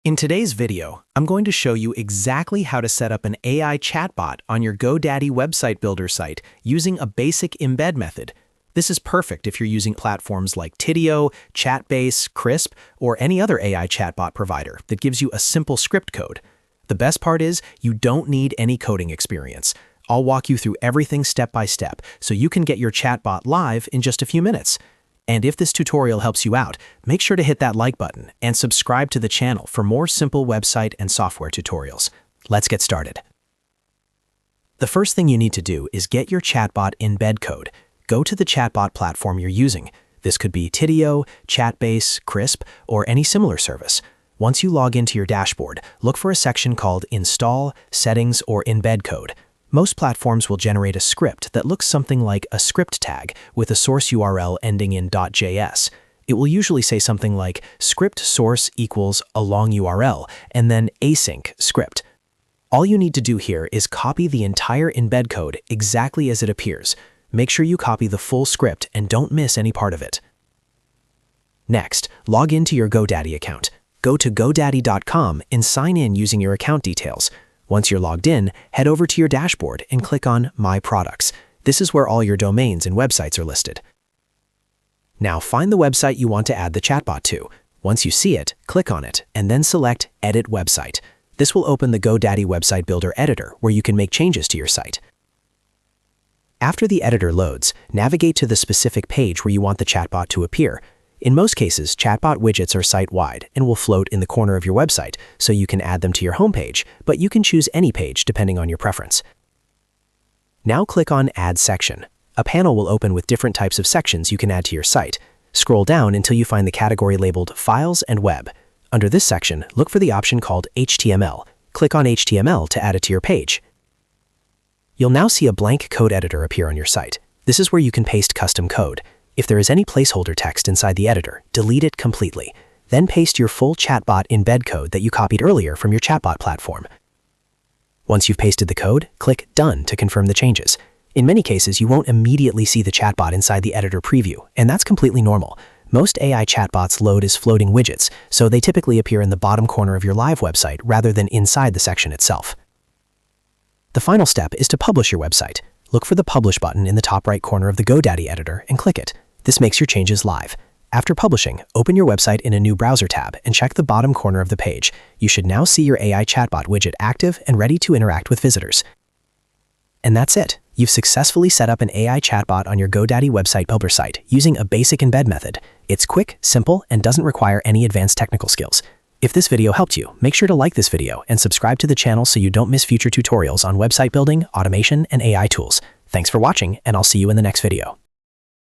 In today's video, I'm going to show you exactly how to set up an AI chatbot on your GoDaddy website builder site using a basic embed method. This is perfect if you're using platforms like Tidio, Chatbot, Crisp, or any other AI chatbot provider that gives you a simple script code. The best part is you don't need any coding experience. I'll walk you through everything step by step so you can get your chatbot live in just a few minutes. And if this tutorial helps you out, make sure to hit that like button and subscribe to the channel for more simple website and software tutorials. Let's get started. The first thing you need to do is get your chatbot embed code. Go to the chatbot platform you're using. This could be Tidio, Chatbot, Crisp, or any similar service. Once you log into your dashboard, look for a section called Install, Settings, or Embed Code. Most platforms will generate a script that looks something like a script tag with a source URL ending in .js. It will usually say something like script source equals a long URL and then async script. All you need to do here is copy the entire embed code exactly as it appears. Make sure you copy the full script and don't miss any part of it. Next, log into your GoDaddy account. Go to GoDaddy.com and sign in using your account details. Once you're logged in, head over to your dashboard and click on My Products. This is where all your domains and websites are listed. Now find the website you want to add the chatbot to. Once you see it, click on it and then select Edit Website. This will open the GoDaddy Website Builder editor where you can make changes to your site. After the editor loads, navigate to the specific page where you want the chatbot to appear. In most cases, chatbot widgets are site-wide and will float in the corner of your website, so you can add them to your homepage, but you can choose any page depending on your preference. Now click on Add Section. A panel will open with different types of sections you can add to your site. Scroll down until you find the category labeled Files and Web. Under this section, look for the option called HTML. Click on HTML to add it to your page. You'll now see a blank code editor appear on your site. This is where you can paste custom code. If there is any placeholder text inside the editor, delete it completely. Then paste your full chatbot embed code that you copied earlier from your chatbot platform. Once you've pasted the code, click Done to confirm the changes. In many cases, you won't immediately see the chatbot inside the editor preview, and that's completely normal. Most AI chatbots load as floating widgets, so they typically appear in the bottom corner of your live website rather than inside the section itself. The final step is to publish your website. Look for the Publish button in the top right corner of the GoDaddy editor and click it. This makes your changes live. After publishing, open your website in a new browser tab and check the bottom corner of the page. You should now see your AI chatbot widget active and ready to interact with visitors. And that's it. You've successfully set up an AI chatbot on your GoDaddy website builder site using a basic embed method. It's quick, simple, and doesn't require any advanced technical skills. If this video helped you, make sure to like this video and subscribe to the channel so you don't miss future tutorials on website building, automation, and AI tools. Thanks for watching, and I'll see you in the next video.